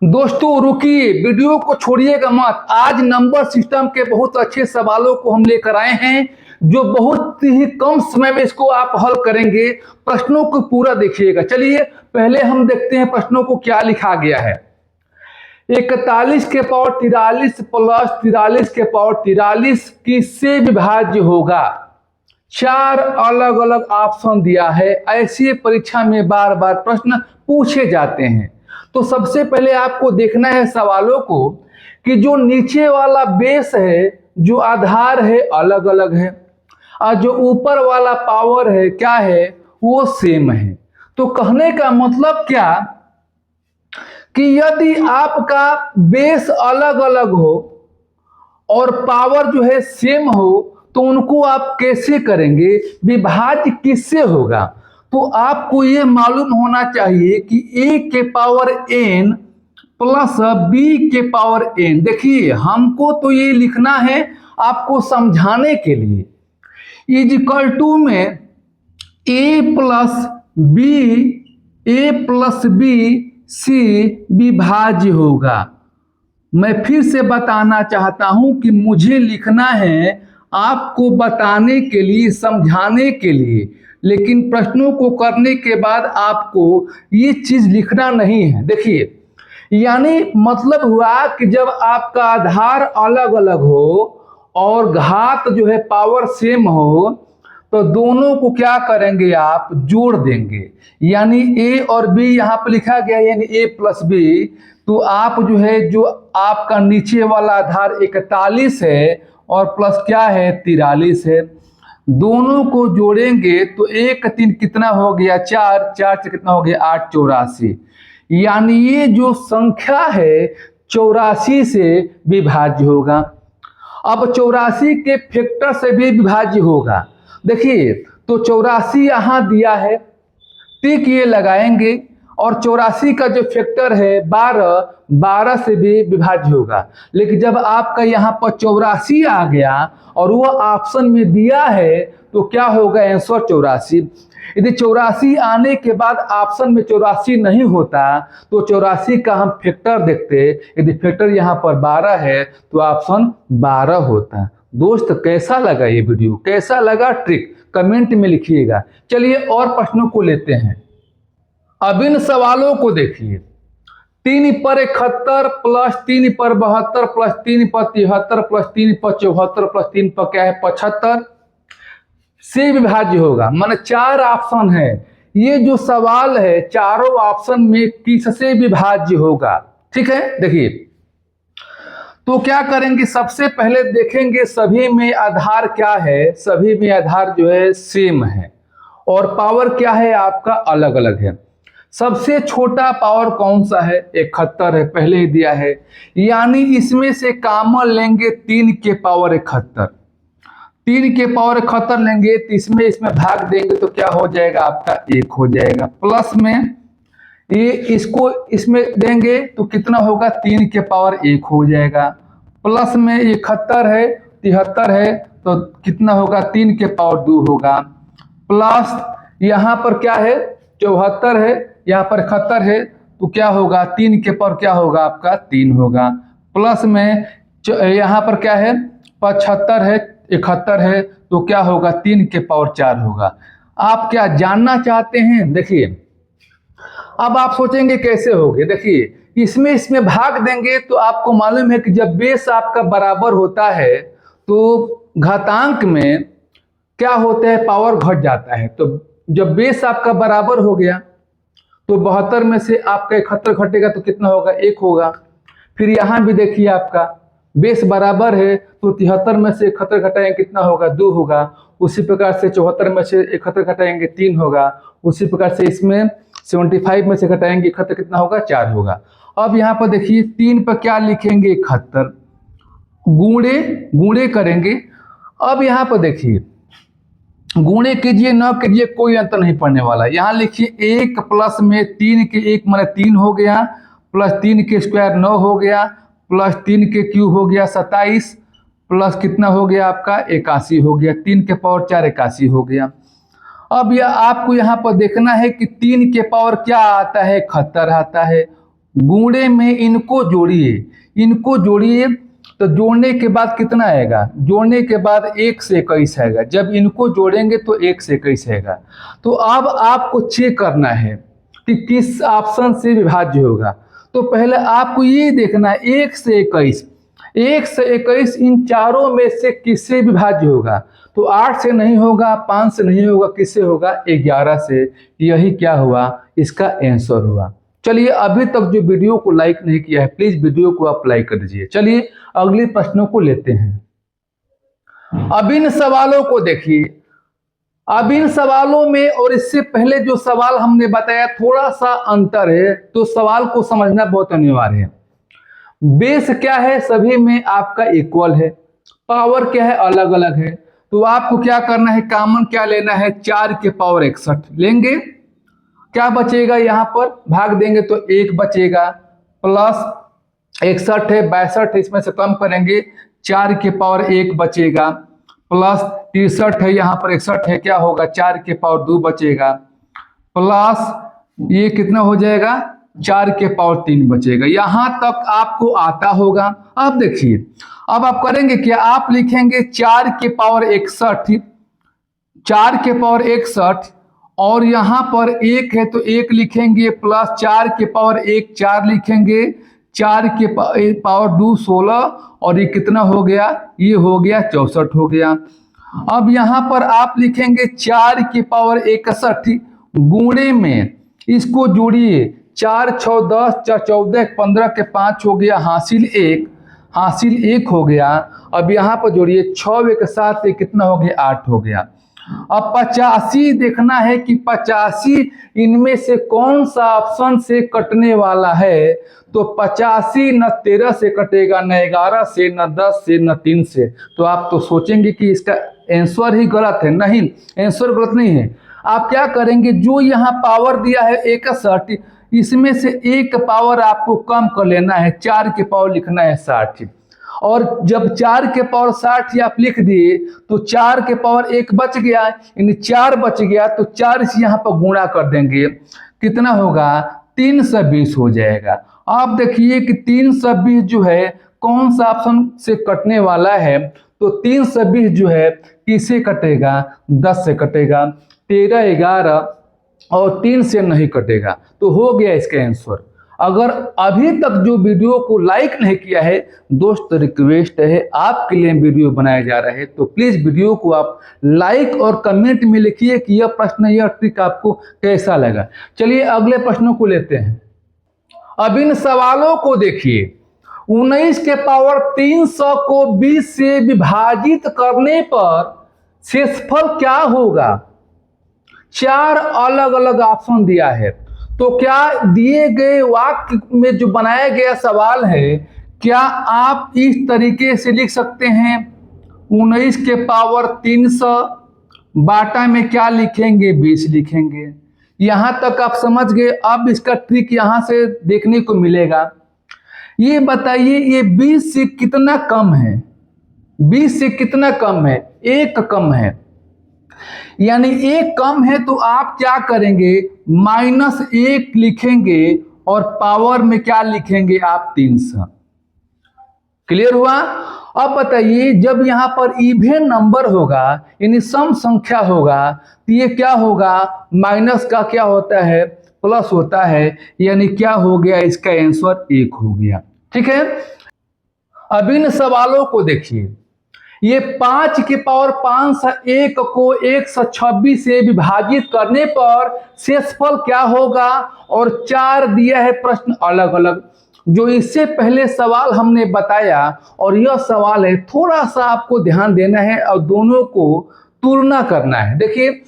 दोस्तों रुकिए, वीडियो को छोड़िएगा मत। आज नंबर सिस्टम के बहुत अच्छे सवालों को हम लेकर आए हैं, जो बहुत ही कम समय में इसको आप हल करेंगे। प्रश्नों को पूरा देखिएगा। चलिए पहले हम देखते हैं प्रश्नों को क्या लिखा गया है। 41 के पावर 43 प्लस 43 के पावर 43 किससे विभाज्य होगा? चार अलग अलग ऑप्शन दिया है। ऐसी परीक्षा में बार बार प्रश्न पूछे जाते हैं। तो सबसे पहले आपको देखना है सवालों को कि जो नीचे वाला बेस है, जो आधार है, अलग अलग है, और जो ऊपर वाला पावर है क्या है, वो सेम है। तो कहने का मतलब क्या कि यदि आपका बेस अलग अलग हो और पावर जो है सेम हो, तो उनको आप कैसे करेंगे? विभाज्य किससे होगा? तो आपको ये मालूम होना चाहिए कि a के पावर n प्लस b के पावर n। देखिए हमको तो ये लिखना है आपको समझाने के लिए, इज इक्वल टू में a प्लस b c विभाज्य होगा। मैं फिर से बताना चाहता हूं कि मुझे लिखना है आपको बताने के लिए, समझाने के लिए, लेकिन प्रश्नों को करने के बाद आपको ये चीज लिखना नहीं है। देखिए यानी मतलब हुआ कि जब आपका आधार अलग अलग हो और घात जो है पावर सेम हो, तो दोनों को क्या करेंगे? आप जोड़ देंगे। यानी a और b यहाँ पर लिखा गया है, यानी a प्लस b। तो आप जो है, जो आपका नीचे वाला आधार 41 है और प्लस क्या है 43 है, दोनों को जोड़ेंगे तो 1 3 कितना हो गया? 4 4 से कितना हो गया? 8 84। यानी ये जो संख्या है 84 से विभाज्य होगा। अब 84 के फैक्टर से भी विभाज्य होगा। देखिए तो 84 यहाँ दिया है, टिक ये लगाएंगे, और 84 का जो फैक्टर है 12 से भी विभाज्य होगा। लेकिन जब आपका यहाँ पर 84 आ गया और वो ऑप्शन में दिया है, तो क्या होगा? आंसर 84। यदि 84 आने के बाद ऑप्शन में 84 नहीं होता, तो 84 का हम फैक्टर देखते। यदि फैक्टर यहाँ पर 12 है तो ऑप्शन 12 होता। दोस्त कैसा लगा ये वीडियो, कैसा लगा ट्रिक, कमेंट में लिखिएगा। चलिए और प्रश्नों को लेते हैं। अब इन सवालों को देखिए। 3 पर 71 प्लस 3 पर 72 प्लस 3 पर 73 प्लस 3 पर 74 प्लस 3 पर क्या है 75 से विभाज्य होगा। माने 4 ऑप्शन है। ये जो सवाल है चारों ऑप्शन में किससे विभाज्य होगा? ठीक है, देखिए तो क्या करेंगे? सबसे पहले देखेंगे सभी में आधार क्या है। सभी में आधार जो है सेम है और पावर क्या है आपका अलग अलग है। सबसे छोटा पावर कौन सा है? 71 है, पहले ही दिया है। यानी इसमें से कॉमन लेंगे 3 के पावर 71। 3 के पावर 71 लेंगे तो इसमें भाग देंगे तो क्या हो जाएगा? आपका 1 हो जाएगा। प्लस में ये इसको इसमें देंगे तो कितना होगा? 3 के पावर 1 हो जाएगा। प्लस में 71 है, 73 है, तो कितना होगा? 3 के पावर 2 होगा। प्लस यहाँ पर क्या है? 74 है, यहाँ पर 71 है, तो क्या होगा? 3 के पावर क्या होगा? आपका 3 होगा। प्लस में यहाँ पर क्या है? 75 है, 71 है, तो क्या होगा? 3 के पावर 4 होगा। आप क्या जानना चाहते हैं? देखिए अब आप सोचेंगे कैसे होगे। देखिए इसमें भाग देंगे तो आपको मालूम है कि जब बेस आपका बराबर होता है तो घातांक में क्या होता है? पावर घट जाता है। तो जब बेस आपका बराबर हो गया तो 72 में से आपका 71 घटेगा तो कितना होगा? 1 होगा। फिर यहाँ भी देखिए आपका बेस बराबर है तो 73 में से 71 घटाएंगे कितना होगा? 2 होगा। उसी प्रकार से 74 में से 71 घटाएंगे 3 होगा। उसी प्रकार से इसमें 75 में से घटाएंगे 71 कितना होगा? 4 होगा। अब यहाँ पर देखिए 3 पर क्या लिखेंगे? 71 गुणे करेंगे। अब यहाँ पर देखिए गुणे कीजिए न कीजिए कोई अंतर नहीं पड़ने वाला। यहाँ लिखिए 1 प्लस में 3 के 1 माने 3 हो गया, प्लस 3 के स्क्वायर 9 हो गया, प्लस 3 के क्यूब हो गया 27, प्लस कितना हो गया आपका? 81 हो गया। 3 के पावर 4 81 हो गया। अब यह आपको यहाँ पर देखना है कि 3 के पावर क्या आता है? 71 आता है। गुणे में इनको जोड़िए तो जोड़ने के बाद कितना आएगा, जोड़ने के बाद 1 से 21 आएगा। जब इनको जोड़ेंगे तो 1 से 21 आएगा। तो अब आपको चेक करना है कि किस ऑप्शन से विभाज्य होगा। तो पहले आपको ये देखना है 1 से 21 इन चारों में से किससे विभाज्य होगा। तो 8 से नहीं होगा, 5 से नहीं होगा, किससे होगा, 11 से। यही क्या हुआ, इसका आंसर हुआ। चलिए, अभी तक जो वीडियो को लाइक नहीं किया है प्लीज वीडियो को आप लाइक कर दीजिए। चलिए अगले प्रश्नों को लेते हैं। अब इन सवालों को देखिए, अब इन सवालों में और इससे पहले जो सवाल हमने बताया थोड़ा सा अंतर है, तो सवाल को समझना बहुत अनिवार्य है। बेस क्या है, सभी में आपका इक्वल है, पावर क्या है, अलग अलग है। तो आपको क्या करना है, कॉमन क्या लेना है, 4 के पावर 61 लेंगे। क्या बचेगा, यहाँ पर भाग देंगे तो 1 बचेगा, प्लस 61 है, 62 है, इसमें से कम करेंगे 4 के पावर 1 बचेगा, प्लस 63 है, यहाँ पर 61 है, क्या होगा, 4 के पावर 2 बचेगा, प्लस ये कितना हो जाएगा, 4 के पावर 3 बचेगा। यहां तक आपको आता होगा। अब देखिए, अब आप करेंगे क्या, आप लिखेंगे 4 के पावर 61, 4 के पावर 61 और यहां पर 1 है तो 1 लिखेंगे, प्लस 4 के पावर 1 4 लिखेंगे, 4 के पावर 2 16 और ये कितना हो गया, ये हो गया 64 हो गया। अब यहां पर आप लिखेंगे 4 के पावर 61 गुणे में इसको जोड़िए, 4 6 10 4 14 15 के 5 हो गया, हासिल 1 हो गया। अब यहाँ पर जोड़िए 6 के साथ कितना हो गया, 8 हो गया। अब 85 देखना है कि 85 इनमें से कौन सा ऑप्शन से कटने वाला है। तो 85 न 13 से कटेगा, न 11 से, न 10 से, न 3 से। तो आप तो सोचेंगे कि इसका आंसर ही गलत है। नहीं, आंसर गलत नहीं है। आप क्या करेंगे, जो यहाँ पावर दिया है 61, इसमें से एक पावर आपको कम कर लेना है, 4 के पावर लिखना है 60। और जब 4 के पावर 60 आप लिख दिए तो 4 के पावर 1 बच गया, यानी 4 बच गया, तो 4 से यहाँ पर गुणा कर देंगे, कितना होगा, 320 हो जाएगा। आप देखिए कि 320 जो है कौन सा ऑप्शन से कटने वाला है। तो 320 जो है किससे कटेगा, 10 से कटेगा, 13 11 और 3 से नहीं कटेगा। तो हो गया इसका आंसर। अगर अभी तक जो वीडियो को लाइक नहीं किया है, दोस्त रिक्वेस्ट है, आपके लिए वीडियो बनाया जा रहा है, तो प्लीज वीडियो को आप लाइक और कमेंट में लिखिए कि यह प्रश्न, यह ट्रिक आपको कैसा लगा। चलिए अगले प्रश्नों को लेते हैं। अब इन सवालों को देखिए, 19 के पावर 300 को 20 से विभाजित करने पर शेषफल क्या होगा। 4 अलग अलग ऑप्शन दिया है। तो क्या दिए गए वाक्य में जो बनाया गया सवाल है, क्या आप इस तरीके से लिख सकते हैं, 19 के पावर 300 बाटा में क्या लिखेंगे, 20 लिखेंगे। यहां तक आप समझ गए। अब इसका ट्रिक यहां से देखने को मिलेगा। ये बताइए, ये 20 से कितना कम है, 20 से कितना कम है, 1 कम है, यानी 1 कम है। तो आप क्या करेंगे, -1 लिखेंगे और पावर में क्या लिखेंगे आप, 300। क्लियर हुआ। अब बताइए, जब यहां पर इवन नंबर होगा, यानी सम संख्या होगा, तो ये क्या होगा, माइनस का क्या होता है, प्लस होता है, यानी क्या हो गया, इसका आंसर 1 हो गया। ठीक है। अब इन सवालों को देखिए, ये 5 के पावर 501 को 126 से विभाजित करने पर शेषफल क्या होगा, और 4 दिया है प्रश्न अलग अलग। जो इससे पहले सवाल हमने बताया और यह सवाल है, थोड़ा सा आपको ध्यान देना है और दोनों को तुलना करना है। देखिए,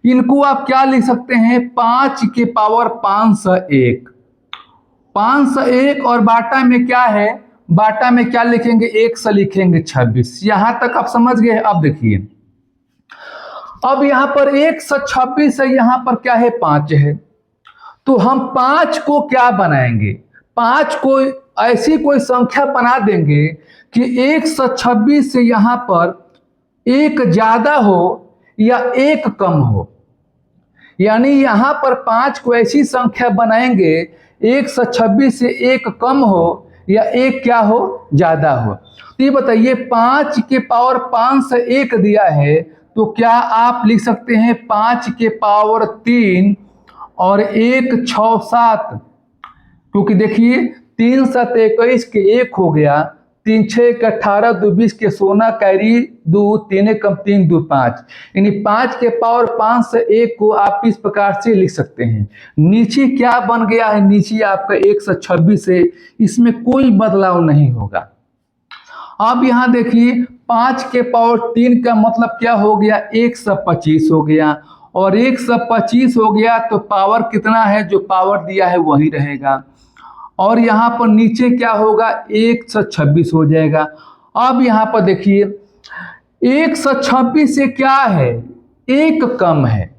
इनको आप क्या लिख सकते हैं, 5 के पावर 501, 501 और बाटा में क्या है, बाटा में क्या लिखेंगे, 1 से लिखेंगे 26। यहां तक आप समझ गए। अब देखिए, अब यहां पर 126 है, यहां पर क्या है, 5 है। तो हम 5 को क्या बनाएंगे, 5 को ऐसी कोई संख्या बना देंगे कि 126 से यहां पर 1 ज्यादा हो या 1 कम हो। यानी यहां पर 5 को ऐसी संख्या बनाएंगे 126 से एक कम हो या एक क्या हो, ज्यादा हो। तो ये बताइए 5 के पावर 5 से एक दिया है, तो क्या आप लिख सकते हैं 5 के पावर 3 और 1 6 7, क्योंकि देखिए 3 7 21 के एक हो गया, 3 6 18 2 20 के 16 कैरी 2 3 1 3 2 5, यानी 5 के पावर 5 से एक को आप इस प्रकार से लिख सकते हैं। नीचे क्या बन गया है, नीचे आपका 126 है, इसमें कोई बदलाव नहीं होगा। अब यहां देखिए 5 के पावर 3 का मतलब क्या हो गया, 125 हो गया, और 125 हो गया तो पावर कितना है, जो पावर दिया है वही रहेगा, और यहाँ पर नीचे क्या होगा, 126 हो जाएगा। अब यहाँ पर देखिए 126 से क्या है, एक कम है,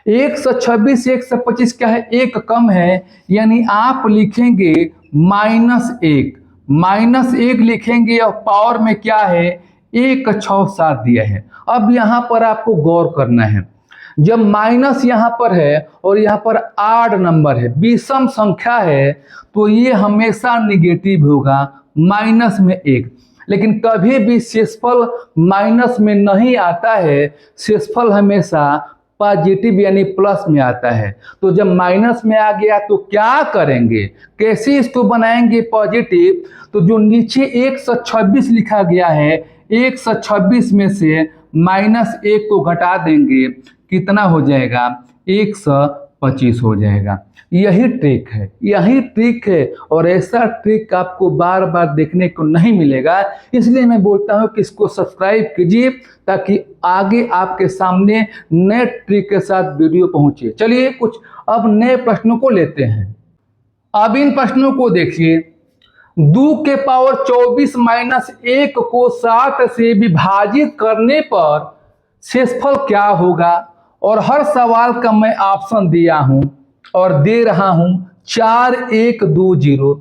126 से 125 क्या है, एक कम है, यानी आप लिखेंगे -1, -1 लिखेंगे और पावर में क्या है, 1 6 7 दिया है। अब यहाँ पर आपको गौर करना है, जब माइनस यहाँ पर है और यहाँ पर आड नंबर है, विषम संख्या है, तो ये हमेशा निगेटिव होगा, माइनस में 1। लेकिन कभी भी शेषफल माइनस में नहीं आता है, शेषफल हमेशा पॉजिटिव यानी प्लस में आता है। तो जब माइनस में आ गया तो क्या करेंगे, कैसे इसको बनाएंगे पॉजिटिव, तो जो नीचे 126 लिखा गया है, 126 में से -1 को घटा देंगे, कितना हो जाएगा, 125 हो जाएगा। यही ट्रिक है, यही ट्रिक है, और ऐसा ट्रिक आपको बार बार देखने को नहीं मिलेगा। इसलिए मैं बोलता हूं कि इसको सब्सक्राइब कीजिए ताकि आगे आपके सामने नए ट्रिक के साथ वीडियो पहुंचे। चलिए कुछ अब नए प्रश्नों को लेते हैं। अब इन प्रश्नों को देखिए, 2 के पावर 24 -1 को 7 से विभाजित करने पर शेषफल क्या होगा, और हर सवाल का मैं ऑप्शन दिया हूं और दे रहा हूं 4 1 2 0।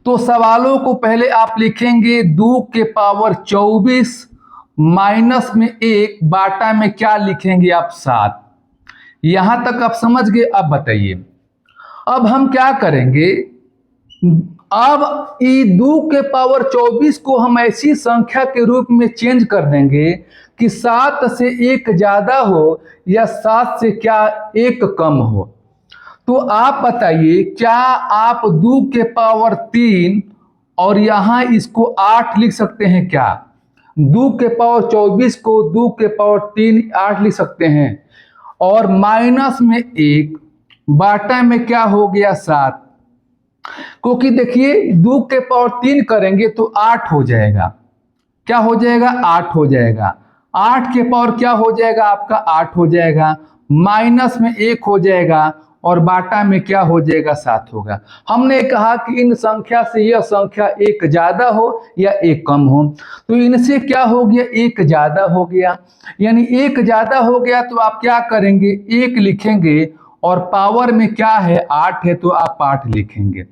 तो सवालों को पहले आप लिखेंगे 2 के पावर 24 माइनस में 1 बाटा में क्या लिखेंगे आप, 7। यहां तक आप समझ गए। अब बताइए, अब हम क्या करेंगे, अब ये 2 के पावर 24 को हम ऐसी संख्या के रूप में चेंज कर देंगे कि 7 से एक ज्यादा हो या 7 से क्या एक कम हो। तो आप बताइए, क्या आप 2 के पावर 3 और यहां इसको 8 लिख सकते हैं क्या, 2 के पावर 24 को 2 के पावर 3 8 लिख सकते हैं, और माइनस में 1 बाटा में क्या हो गया, 7। क्योंकि देखिए 2 के पावर 3 करेंगे तो 8 हो जाएगा, क्या हो जाएगा, 8 हो जाएगा। 8 के पावर क्या हो जाएगा आपका, 8 हो जाएगा, माइनस में 1 हो जाएगा, और बाटा में क्या हो जाएगा, 7 होगा। हमने कहा कि इन संख्या से यह संख्या एक ज्यादा हो या एक कम हो, तो इनसे क्या हो गया, एक ज्यादा हो गया, यानी एक ज्यादा हो गया तो आप क्या करेंगे, 1 लिखेंगे, और पावर में क्या है, 8 है, तो आप 8 लिखेंगे,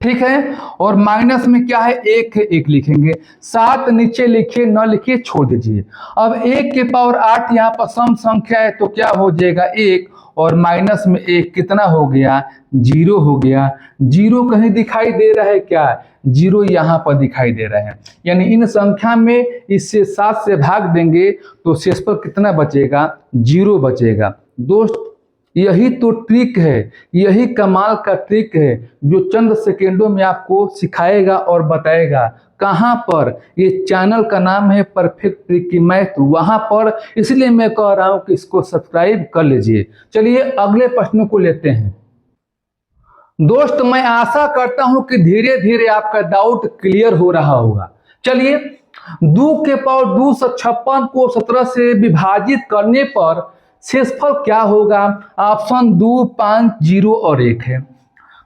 ठीक है। और माइनस में क्या है, 1 है, 1 लिखेंगे। 7 नीचे लिखिए, न लिखिए, छोड़ दीजिए। अब 1 के पावर 8 यहाँ पर सम संख्या है, तो क्या हो जाएगा, 1, और माइनस में 1 कितना हो गया, 0 हो गया। 0 कहीं दिखाई दे रहा है क्या, 0 यहाँ पर दिखाई दे रहा है, यानी इन संख्या में इससे 7 से भाग देंगे तो शेषफल कितना बचेगा, 0 बचेगा। दोस्त यही तो ट्रिक है, यही कमाल का ट्रिक है जो चंद सेकेंडों में आपको सिखाएगा और बताएगा। कहाँ पर, ये चैनल का नाम है परफेक्ट ट्रिक की मैथ, वहां पर, इसलिए मैं कह रहा हूं कि इसको सब्सक्राइब कर लीजिए। चलिए अगले प्रश्न को लेते हैं। दोस्त मैं आशा करता हूं कि धीरे धीरे आपका डाउट क्लियर हो रहा होगा। चलिए 2 के पावर 256 को 17 से विभाजित करने पर शेषफल क्या होगा, ऑप्शन 2 5 0 और 1 है।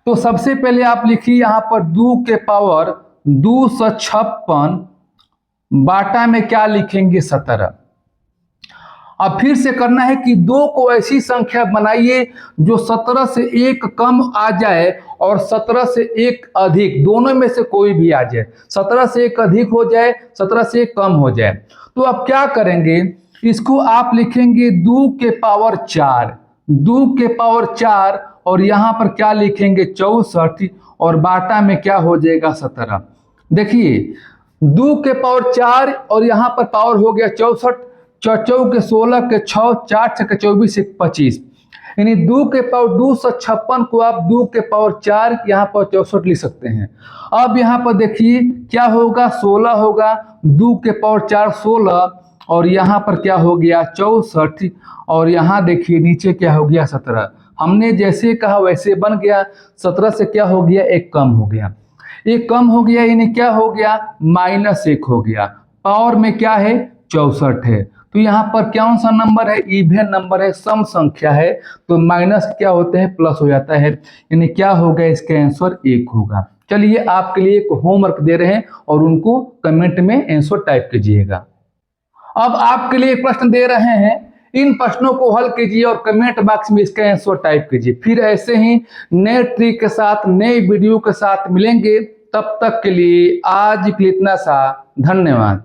तो सबसे पहले आप लिखिए यहाँ पर 2 के पावर 256 बाटा में क्या लिखेंगे, 17। अब फिर से करना है कि 2 को ऐसी संख्या बनाइए जो 17 से एक कम आ जाए और 17 से एक अधिक, दोनों में से कोई भी आ जाए, 17 से एक अधिक हो जाए, 17 से एक कम हो जाए। तो अब क्या करेंगे, इसको आप लिखेंगे 2 के पावर 4, 2 के पावर 4, और यहाँ पर क्या लिखेंगे 64 और बाटा में क्या हो जाएगा 17। देखिए 2 के पावर 4 और यहाँ पर पावर हो गया 64, 4 के 16 के 6, 4 के 24 1 25, यानी 2 के पावर 256 को आप 2 के पावर 4 यहाँ पर 64 लिख सकते हैं। अब यहाँ पर देखिए क्या होगा 16 होगा, 2 के पावर 4 16 और यहाँ पर क्या हो गया 64 और यहाँ देखिए नीचे क्या हो गया 17। हमने जैसे कहा वैसे बन गया। 17 से क्या हो गया 1 कम हो गया, 1 कम हो गया यानी क्या हो गया -1 हो गया। पावर में क्या है 64 है, तो यहाँ पर कौन सा नंबर है इवन नंबर है, सम संख्या है, तो माइनस क्या होते हैं प्लस हो जाता है, यानी क्या होगा इसका आंसर 1 होगा। चलिए आपके लिए एक होमवर्क दे रहे हैं और उनको कमेंट में आंसर टाइप कीजिएगा। अब आपके लिए एक प्रश्न दे रहे हैं, इन प्रश्नों को हल कीजिए और कमेंट बॉक्स में इसका आंसर टाइप कीजिए। फिर ऐसे ही नए ट्रिक के साथ नए वीडियो के साथ मिलेंगे, तब तक के लिए आज के लिए इतना सा, धन्यवाद।